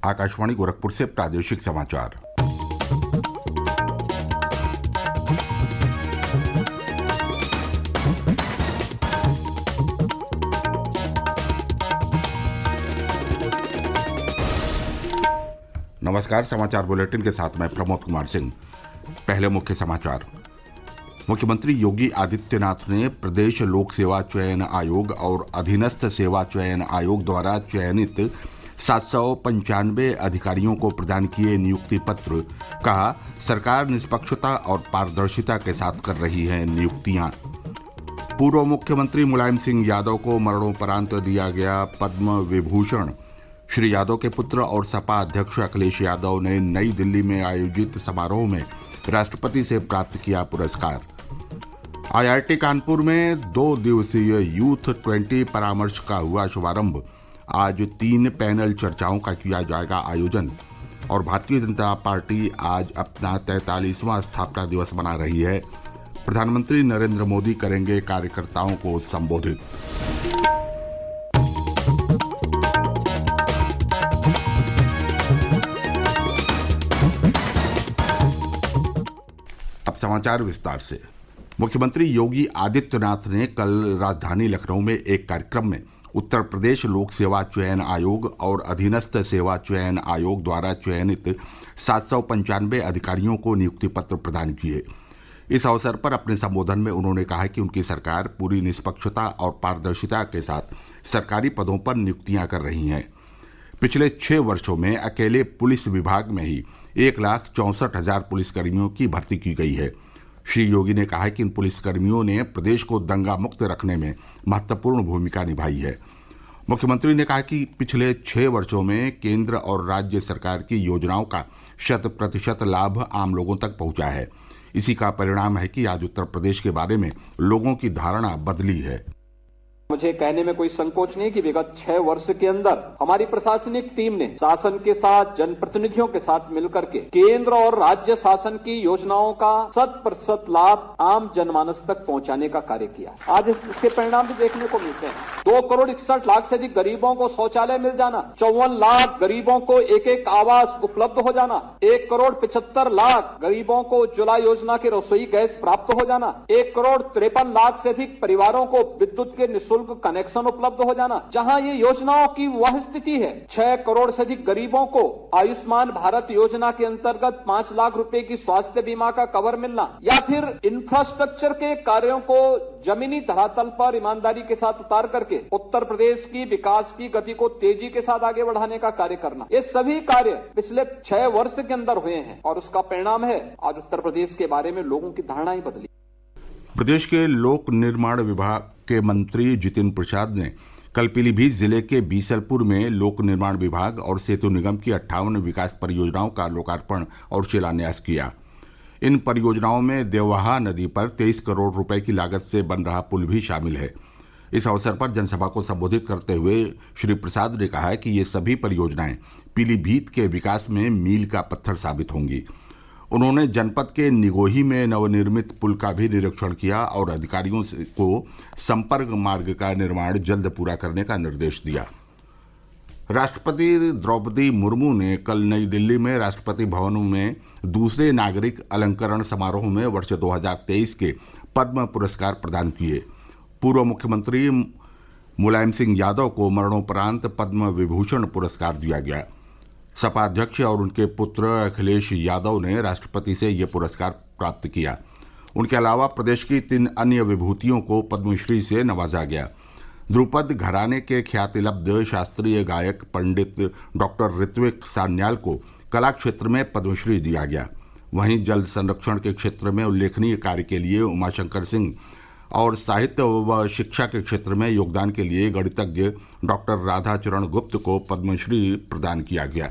आकाशवाणी गोरखपुर से प्रादेशिक समाचार। नमस्कार। समाचार बुलेटिन के साथ मैं प्रमोद कुमार सिंह। पहले मुख्य समाचार। मुख्यमंत्री योगी आदित्यनाथ ने प्रदेश लोक सेवा चयन आयोग और अधीनस्थ सेवा चयन आयोग द्वारा चयनित 795 अधिकारियों को प्रदान किए नियुक्ति पत्र। कहा, सरकार निष्पक्षता और पारदर्शिता के साथ कर रही है नियुक्तियां। पूर्व मुख्यमंत्री मुलायम सिंह यादव को मरणोपरांत दिया गया पद्म विभूषण। श्री यादव के पुत्र और सपा अध्यक्ष अखिलेश यादव ने नई दिल्ली में आयोजित समारोह में राष्ट्रपति से प्राप्त किया पुरस्कार। IIT कानपुर में 2 दिवसीय यूथ 20 परामर्श का हुआ शुभारंभ। आज 3 पैनल चर्चाओं का किया जाएगा आयोजन। और भारतीय जनता पार्टी आज अपना 43वां स्थापना दिवस मना रही है। प्रधानमंत्री नरेंद्र मोदी करेंगे कार्यकर्ताओं को संबोधित। अब समाचार विस्तार से। मुख्यमंत्री योगी आदित्यनाथ ने कल राजधानी लखनऊ में एक कार्यक्रम में उत्तर प्रदेश लोक सेवा चयन आयोग और अधीनस्थ सेवा चयन आयोग द्वारा चयनित 795 अधिकारियों को नियुक्ति पत्र प्रदान किए। इस अवसर पर अपने संबोधन में उन्होंने कहा कि उनकी सरकार पूरी निष्पक्षता और पारदर्शिता के साथ सरकारी पदों पर नियुक्तियां कर रही है। पिछले 6 वर्षों में अकेले पुलिस विभाग में ही 1,64,000 पुलिसकर्मियों की भर्ती की गई है। श्री योगी ने कहा कि इन पुलिसकर्मियों ने प्रदेश को दंगा मुक्त रखने में महत्वपूर्ण भूमिका निभाई है। मुख्यमंत्री ने कहा कि पिछले 6 वर्षों में केंद्र और राज्य सरकार की योजनाओं का 100% लाभ आम लोगों तक पहुंचा है। इसी का परिणाम है कि आज उत्तर प्रदेश के बारे में लोगों की धारणा बदली है। मुझे कहने में कोई संकोच नहीं कि विगत 6 वर्ष के अंदर हमारी प्रशासनिक टीम ने शासन के साथ, जनप्रतिनिधियों के साथ मिलकर के केंद्र और राज्य शासन की योजनाओं का 100% लाभ आम जनमानस तक पहुंचाने का कार्य किया। आज इसके परिणाम भी देखने को मिलते हैं। 2 करोड़ 61 लाख से अधिक गरीबों को शौचालय मिल जाना, 54 लाख गरीबों को एक आवास उपलब्ध हो जाना, 1 करोड़ 75 लाख गरीबों को उज्ज्वला योजना के रसोई गैस प्राप्त हो जाना, 1 करोड़ 53 लाख से अधिक परिवारों को विद्युत के निःशुल्क कनेक्शन उपलब्ध हो जाना। जहां ये योजनाओं की वह स्थिति है, 6 करोड़ से अधिक गरीबों को आयुष्मान भारत योजना के अंतर्गत 5 लाख रुपए की स्वास्थ्य बीमा का कवर मिलना, या फिर इंफ्रास्ट्रक्चर के कार्यों को जमीनी धरातल पर ईमानदारी के साथ उतार करके उत्तर प्रदेश की विकास की गति को तेजी के साथ आगे बढ़ाने का कार्य करना, ये सभी कार्य पिछले 6 वर्ष के अंदर हुए हैं। और उसका परिणाम है आज उत्तर प्रदेश के बारे में लोगों की धारणा ही बदली। प्रदेश के लोक निर्माण विभाग के मंत्री जितिन प्रसाद ने कल पीलीभीत जिले के बीसलपुर में लोक निर्माण विभाग और सेतु निगम की 58 विकास परियोजनाओं का लोकार्पण और शिलान्यास किया। इन परियोजनाओं में देवहा नदी पर 23 करोड़ रुपए की लागत से बन रहा पुल भी शामिल है। इस अवसर पर जनसभा को संबोधित करते हुए श्री प्रसाद ने कहा कि ये सभी परियोजनाएं पीलीभीत के विकास में मील का पत्थर साबित होंगी। उन्होंने जनपद के निगोही में नवनिर्मित पुल का भी निरीक्षण किया और अधिकारियों को संपर्क मार्ग का निर्माण जल्द पूरा करने का निर्देश दिया। राष्ट्रपति द्रौपदी मुर्मू ने कल नई दिल्ली में राष्ट्रपति भवन में दूसरे नागरिक अलंकरण समारोह में वर्ष 2023 के पद्म पुरस्कार प्रदान किए। पूर्व मुख्यमंत्री मुलायम सिंह यादव को मरणोपरांत पद्म विभूषण पुरस्कार दिया गया। सपा अध्यक्ष और उनके पुत्र अखिलेश यादव ने राष्ट्रपति से यह पुरस्कार प्राप्त किया। उनके अलावा प्रदेश की 3 अन्य विभूतियों को पद्मश्री से नवाजा गया। ध्रुपद घराने के ख्यातिलब्ध शास्त्रीय गायक पंडित डॉक्टर ऋत्विक सान्याल को कला क्षेत्र में पद्मश्री दिया गया। वहीं जल संरक्षण के क्षेत्र में उल्लेखनीय कार्य के लिए उमाशंकर सिंह और साहित्य व शिक्षा के क्षेत्र में योगदान के लिए गणितज्ञ डॉक्टर राधाचरण गुप्त को पद्मश्री प्रदान किया गया।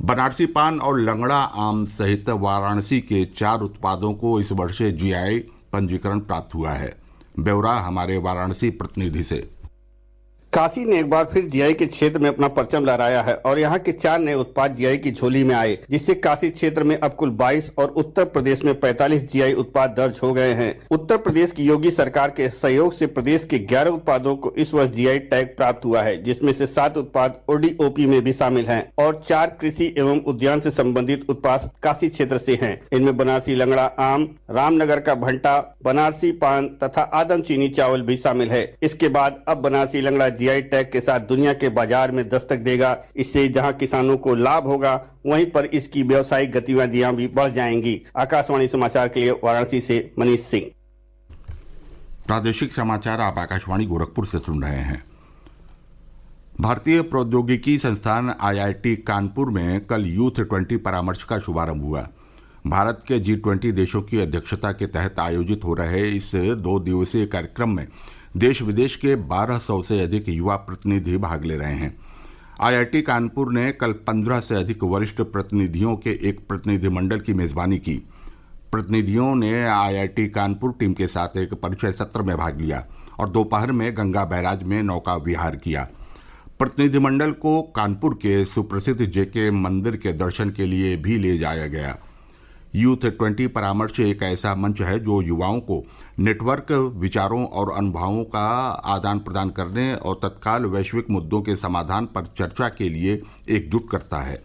बनारसी पान और लंगड़ा आम सहित वाराणसी के 4 उत्पादों को इस वर्ष GI पंजीकरण प्राप्त हुआ है। ब्यौरा हमारे वाराणसी प्रतिनिधि से। काशी ने एक बार फिर जीआई के क्षेत्र में अपना परचम लहराया है और यहाँ के 4 नए उत्पाद जीआई की झोली में आए, जिससे काशी क्षेत्र में अब कुल 22 और उत्तर प्रदेश में 45 जीआई उत्पाद दर्ज हो गए हैं। उत्तर प्रदेश की योगी सरकार के सहयोग से प्रदेश के 11 उत्पादों को इस वर्ष जीआई टैग प्राप्त हुआ है, जिसमें से 7 उत्पाद ओडीओपी में भी शामिल हैं और 4 कृषि एवं उद्यान से संबंधित उत्पाद काशी क्षेत्र से हैं। इनमें बनारसी लंगड़ा आम, रामनगर का भंटा, बनारसी पान तथा आदम चीनी चावल भी शामिल है। इसके बाद अब बनारसी लंगड़ा जीआई टैग के साथ दुनिया के बाजार में दस्तक देगा। इससे जहां किसानों को लाभ होगा, वहीं पर इसकी व्यावसायिक गतिविधियां भी बढ़ जाएंगी। आकाशवाणी समाचार के लिए वाराणसी से मनीष सिंह। प्रादेशिक समाचार आप आकाशवाणी गोरखपुर से सुन रहे हैं। भारतीय प्रौद्योगिकी संस्थान IIT कानपुर में कल यूथ 20 परामर्श का शुभारंभ हुआ। भारत के G20 देशों की अध्यक्षता के तहत आयोजित हो रहे इस 2 दिवसीय कार्यक्रम में देश विदेश के 1200 से अधिक युवा प्रतिनिधि भाग ले रहे हैं। IIT कानपुर ने कल 15 से अधिक वरिष्ठ प्रतिनिधियों के एक प्रतिनिधिमंडल की मेजबानी की। प्रतिनिधियों ने IIT कानपुर टीम के साथ एक परिचय सत्र में भाग लिया और दोपहर में गंगा बैराज में नौका विहार किया। प्रतिनिधिमंडल को कानपुर के सुप्रसिद्ध JK मंदिर के दर्शन के लिए भी ले जाया गया। यूथ 20 परामर्श एक ऐसा मंच है जो युवाओं को नेटवर्क, विचारों और अनुभवों का आदान प्रदान करने और तत्काल वैश्विक मुद्दों के समाधान पर चर्चा के लिए एकजुट करता है।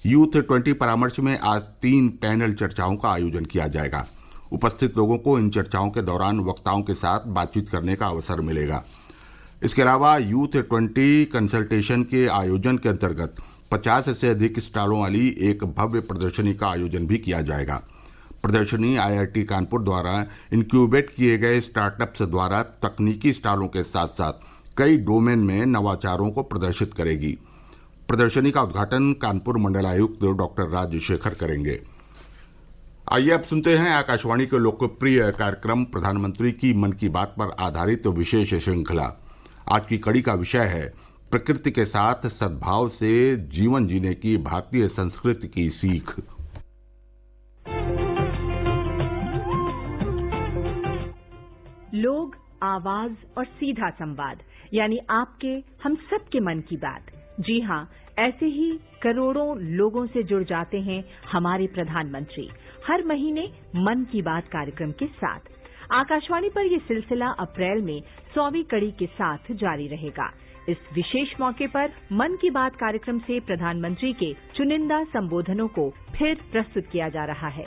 यूथ 20 परामर्श में आज 3 पैनल चर्चाओं का आयोजन किया जाएगा। उपस्थित लोगों को इन चर्चाओं के दौरान वक्ताओं के साथ बातचीत करने का अवसर मिलेगा। इसके अलावा यूथ 20 कंसल्टेशन के आयोजन के अंतर्गत 50 से अधिक स्टॉलों वाली एक भव्य प्रदर्शनी का आयोजन भी किया जाएगा। प्रदर्शनी IIT कानपुर द्वारा इंक्यूबेट किए गए स्टार्टअप्स द्वारा तकनीकी स्टॉलों के साथ साथ कई डोमेन में नवाचारों को प्रदर्शित करेगी। प्रदर्शनी का उद्घाटन कानपुर मंडलायुक्त डॉक्टर राजशेखर करेंगे। आइए अब सुनते हैं आकाशवाणी के लोकप्रिय कार्यक्रम प्रधानमंत्री की मन की बात पर आधारित विशेष श्रृंखला। आज की कड़ी का विषय है प्रकृति के साथ सद्भाव से जीवन जीने की भारतीय संस्कृति की सीख। लोग, आवाज और सीधा संवाद, यानी आपके हम सबके मन की बात। जी हाँ, ऐसे ही करोड़ों लोगों से जुड़ जाते हैं हमारे प्रधानमंत्री हर महीने मन की बात कार्यक्रम के साथ। आकाशवाणी पर यह सिलसिला अप्रैल में 100वीं कड़ी के साथ जारी रहेगा। इस विशेष मौके पर मन की बात कार्यक्रम से प्रधानमंत्री के चुनिंदा संबोधनों को फिर प्रस्तुत किया जा रहा है।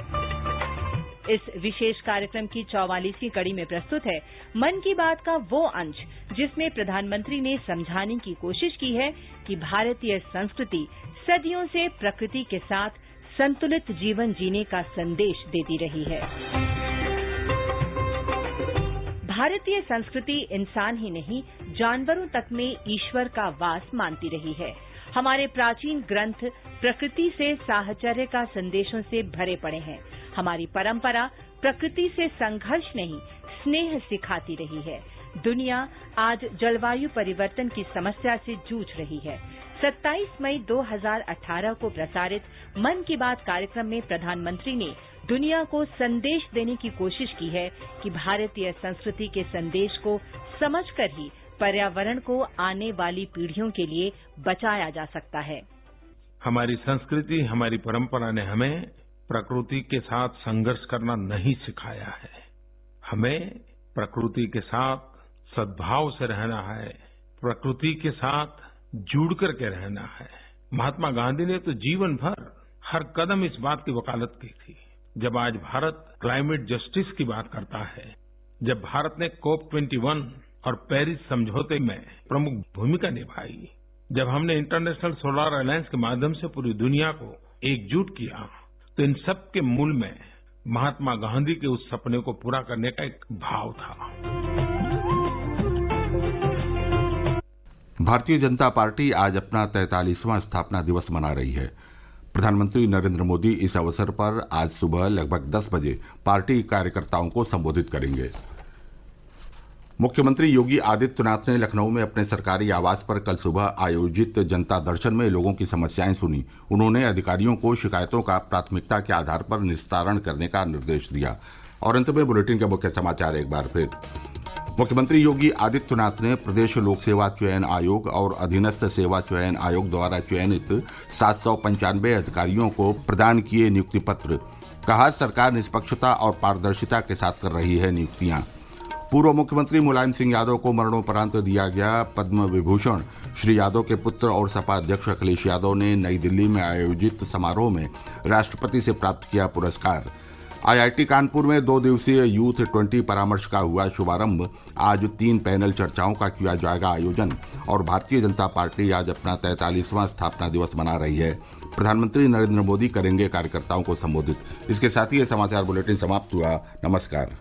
इस विशेष कार्यक्रम की 44वीं कड़ी में प्रस्तुत है मन की बात का वो अंश जिसमें प्रधानमंत्री ने समझाने की कोशिश की है कि भारतीय संस्कृति सदियों से प्रकृति के साथ संतुलित जीवन जीने का संदेश देती रही है। भारतीय संस्कृति इंसान ही नहीं, जानवरों तक में ईश्वर का वास मानती रही है। हमारे प्राचीन ग्रंथ प्रकृति से साहचर्य का संदेशों से भरे पड़े हैं। हमारी परंपरा प्रकृति से संघर्ष नहीं, स्नेह सिखाती रही है। दुनिया आज जलवायु परिवर्तन की समस्या से जूझ रही है। 27 मई 2018 को प्रसारित मन की बात कार्यक्रम में प्रधानमंत्री ने दुनिया को संदेश देने की कोशिश की है कि भारतीय संस्कृति के संदेश को समझकर ही पर्यावरण को आने वाली पीढ़ियों के लिए बचाया जा सकता है। हमारी संस्कृति, हमारी परंपरा ने हमें प्रकृति के साथ संघर्ष करना नहीं सिखाया है। हमें प्रकृति के साथ सद्भाव से रहना है, प्रकृति के साथ जुड़ करके रहना है। महात्मा गांधी ने तो जीवन भर हर कदम इस बात की वकालत की थी। जब आज भारत क्लाइमेट जस्टिस की बात करता है, जब भारत ने COP21 और पेरिस समझौते में प्रमुख भूमिका निभाई, जब हमने इंटरनेशनल सोलर अलायंस के माध्यम से पूरी दुनिया को एकजुट किया, तो इन सब के मूल में महात्मा गांधी के उस सपने को पूरा करने का एक भाव था। भारतीय जनता पार्टी आज अपना 43वां स्थापना दिवस मना रही है। प्रधानमंत्री नरेंद्र मोदी इस अवसर पर आज सुबह लगभग 10 बजे पार्टी कार्यकर्ताओं को संबोधित करेंगे। मुख्यमंत्री योगी आदित्यनाथ ने लखनऊ में अपने सरकारी आवास पर कल सुबह आयोजित जनता दर्शन में लोगों की समस्याएं सुनी। उन्होंने अधिकारियों को शिकायतों का प्राथमिकता के आधार पर निस्तारण करने का निर्देश दिया। और अंत में बुलेटिन के मुख्य समाचार एक बार फिर। मुख्यमंत्री योगी आदित्यनाथ ने प्रदेश लोक सेवा चयन आयोग और अधीनस्थ सेवा चयन आयोग द्वारा चयनित 795 अधिकारियों को प्रदान किए नियुक्ति पत्र। कहा, सरकार निष्पक्षता और पारदर्शिता के साथ कर रही है नियुक्तियां। पूर्व मुख्यमंत्री मुलायम सिंह यादव को मरणोपरांत दिया गया पद्म विभूषण। श्री यादव के पुत्र और सपा अध्यक्ष अखिलेश यादव ने नई दिल्ली में आयोजित समारोह में राष्ट्रपति से प्राप्त किया पुरस्कार। IIT कानपुर में 2 दिवसीय यूथ 20 परामर्श का हुआ शुभारंभ। आज 3 पैनल चर्चाओं का किया जाएगा आयोजन। और भारतीय जनता पार्टी आज अपना 43वां स्थापना दिवस मना रही है। प्रधानमंत्री नरेंद्र मोदी करेंगे कार्यकर्ताओं को संबोधित। इसके साथ ही ये समाचार बुलेटिन समाप्त हुआ। नमस्कार।